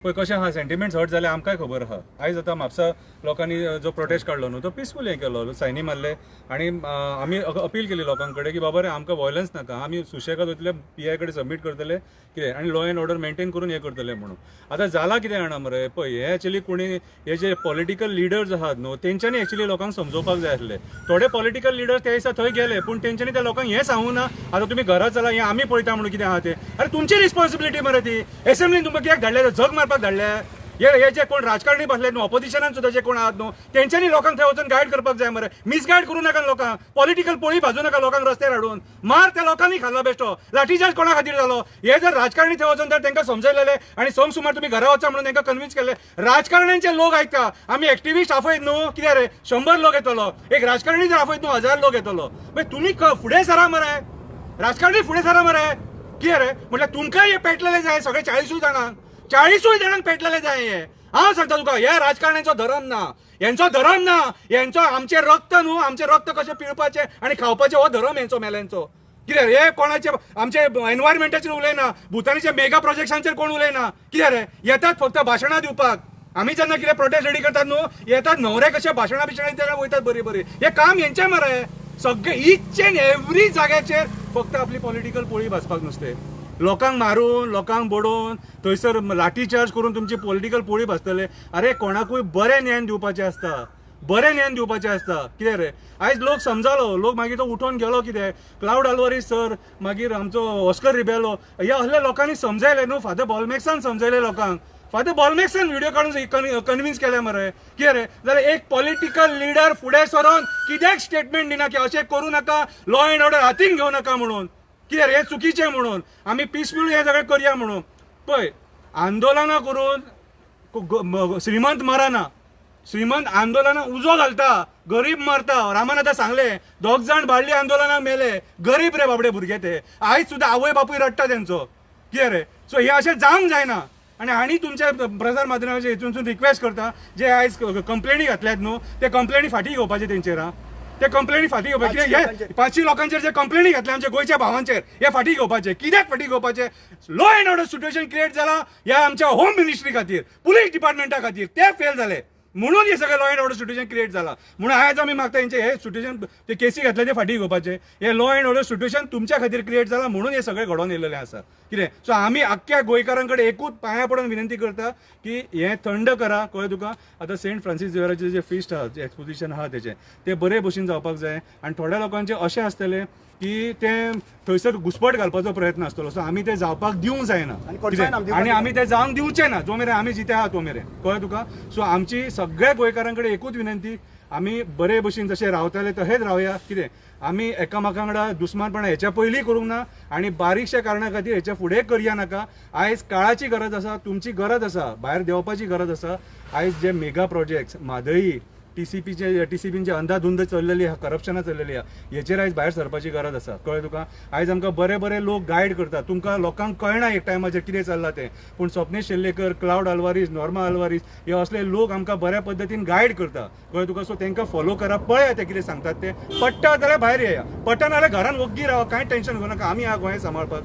पळय कशें आहा सेंटिमेंट्स हर्ट जाले आमकांय खबर आहा. आयज आतां म्हापसा लोकांनी जो प्रोटेस्ट काडलो न्हू तो पिसफूल हें केलो, सायनी मारले आनी आमी अपील केली लोकां कडेन की बाबा रे आमकां वॉयलन्स नाका, आमी सुशेगाद वयतले PI कडेन सबमीट करतले कितें आनी लॉ एंड ऑर्डर मेंटेन करून हें करतले म्हणून. आतां जाला कितें जाणा मरे पळय हें एक्चुअली कोणी हे जे पॉलिटिकल लिडर्स आहात न्हू तेंच्यांनी एक्चुअली लोकांक समजोवपाक जाय आसलें. थोडे पॉलिटिकल लिडर्स त्या दिसा थंय गेले पूण तेंच्यांनी त्या लोकांक हें सांगूं ना आतां तुमी घरा चला हें आमी पळयता म्हणून कितें आहा तें. अरे तुमची रिस्पॉन्सिबिलिटी मरे ती. एसेंब्लीन तुमकां कित्याक धाडले, झग मारपाक धाडले? हे जे कोण राजकारणी बसले न्हू ऑपोजिशनान सुद्धा जे कोण आहात न्हू तेंच्यांनी लोकांक थंय वचून गायड करपाक जाय मरे. मिसगायड करूं नाका लोकांक, पॉलिटिकल पोळी भाजू नाका लोकांक रस्त्यार हाडून. मार त्या लोकांनी खाल्ला बेश्टो. लाठीचार्ज कोणा खातीर जालो? हे जर राजकारणी थंय वचून तर तांकां समजयलेले आनी सोम सुमार तुमी घरा वचा म्हणून तांकां कन्विन्स केले. राजकारण्यांचे लोक आयकता, आमी एक्टिविस्ट आफयत न्हू कितें रे 100 लोक येतलो, एक राजकारणी जर आफयत न्हू 1000 लोक येतलो. मागीर तुमी फुडें सरा मरे, राजकारणी फुडें सरा मरे. कितें रे म्हटल्यार तुमकां हे पेटलेले जाय सगळे 40 जाणांक पेटलेले जाय. हे हांव सांगता तुका हे राजकारण्यांचो धर्म ना, यांचो धर्म ना, यांचो आमचे रक्त न्हू, आमचे रक्त कशें पिळपाचे आनी खावपाचे हो धर्म यांचो मेल्यांचो. कितें रे हे कोणाचे आमचे एनवायरमेंटाचेर उलयना, भुतानीचे मेगा प्रोजेक्ट्सांचेर कोण उलयना. कितें रे येतात फक्त भाशणां दिवपाक. आमी जेन्ना कितें प्रोटेस्ट रेडी करतात न्हू येतात न्हवरे कशे भाशणां बिशणां वयतात बरी बरी. हे काम हेंचें मरे. सगळे ईच एंड एवरी जाग्याचेर फक्त आपली पॉलिटिकल पोळी भाजपाक नुसते. लोकांक मारून, लोकांक बडोवन, थंयसर लाठी चार्ज करून तुमची पॉलिटिकल पोळी भाजतले. अरे कोणाकूय बरें ज्ञान दिवपाचें आसता, बरें ज्ञान दिवपाचें आसता. कितें रे आयज लोक समजालो, लोक मागीर तो उठोन गेलो. कितें क्लाउड आल्वारीस सर, मागीर आमचो ऑस्कर रिबेलो, ह्या असल्या लोकांनी समजायले न्हू. फादर बॉलमॅक्सान समजायले लोकांक. फादर बॉलमॅक्सान व्हिडिओ काडून कन्विन्स केले मरे. कितें रे जाल्यार एक पॉलिटिकल लिडर फुडें सरोन कित्याक स्टेटमेंट दिना की अशें करूं नाका, लॉ एंड ऑर्डर हातीन घेवं नाका म्हणून. कितें रे हे चुकीचें म्हणून, आमी पिसफूल हें सगळें करया म्हणून. पळय आंदोलनां करून श्रीमंत मरना, श्रीमंत आंदोलनां उजो घालता, गरीब मरता. रामान आतां सांगलें 2 जाण बाळ्ळी आंदोलनाक मेले, गरीब रे बाबडे भुरगे ते. आयज सुद्दां आवय बापूय रडटा तेंचो. कितें रे सो हे अशें जावंक जायना. आनी तुमच्या प्रसार माध्यमाच्या हितून रिक्वेस्ट करता जे आयज कंप्लेनी घातल्यात न्हू ते कंप्लेनी फाटीं घेवपाचे तेंचेर. ते कंप्लेनी फाटीं घेवपाचे. हे 500 लोकांचेर जे कंप्लेनी घातल्या आमच्या गोंयच्या भावांचेर हे फाटीं घेवपाचे. कित्याक फाटीं घेवपाचे? Law end order situation create जाला ह्या आमच्या होम मिनिस्ट्री खातीर, पुलीस डिपार्टमेंटा खातीर. ते फेल जाले म्हणून हे सगळं law end order situation create जाला. म्हणून आयज आमी मागता हेंचे हे सिच्युएशन ते केसी घातले ते फाटीं घेवपाचे. हे लॉ एंड ऑर्डर सिच्युएशन तुमच्या खातीर क्रिएट जाला म्हणून हे सगळें घडोवन येयलेलें आसा. कितें सो आमी आख्ख्या गोंयकारां कडेन एकूच पांया पडून विनंती करता की हें थंड करा. कळ्ळें तुका? आतां सेंट फ्रांसीस झेवियराचें जे फिस्ट आहा, जे एक्सपोजिशन आहा तेचें ते बरे भशेन जावपाक जाय. आनी थोड्या लोकांचे अशें आसतलें की ते थंयसर घुसपट घालपाचो प्रयत्न आसतलो. सो आमी ते जावपाक दिवंक जायना आनी आमी ते जावंक दिवचे ना जो मेरेन आमी जिते आहा तो मेरेन. कळ्ळें तुका? सो आमची सगळ्या गोंयकारां कडेन एकूच विनंती, आमी बरे भशेन जशे रावताले तशेंच रावया. कितें आमी एकामेकां वांगडा दुस्मानपणां हेच्या पयलीं करूंक ना आनी बारीकशा कारणां खातीर हेच्या फुडें करया नाका. आयज काळाची गरज आसा, तुमची गरज आसा, भायर देंवपाची गरज आसा. आयज जे मेगा प्रोजेक्ट्स म्हादई टीसीपीन जे अंधाधुंद चल्लेली आहा, करप्शनां चल्लेली आहा, हेचेर आयज भायर सरपाची गरज आसा. कळ्ळें तुका? आयज आमकां बरे बरे लोक गायड करतात. तुमकां लोकांक कळना एक टायमाचेर कितें चल्लां तें, पूण स्वप्नेश शेल्लेकर, क्लाउड आल्वारीस, नॉर्मा आल्वारीस हे असले लोक आमकां बऱ्या पद्दतीन गायड करता. कळ्ळें तुका? सो तांकां फॉलो करा, पळया ते कितें सांगतात ते. पडटा जाल्यार भायर येया, पडटा नाल्यार घरान वग्गी रावा, कांय टेन्शन घेवं नाका. आमी आहा गोंय सांबाळपाक.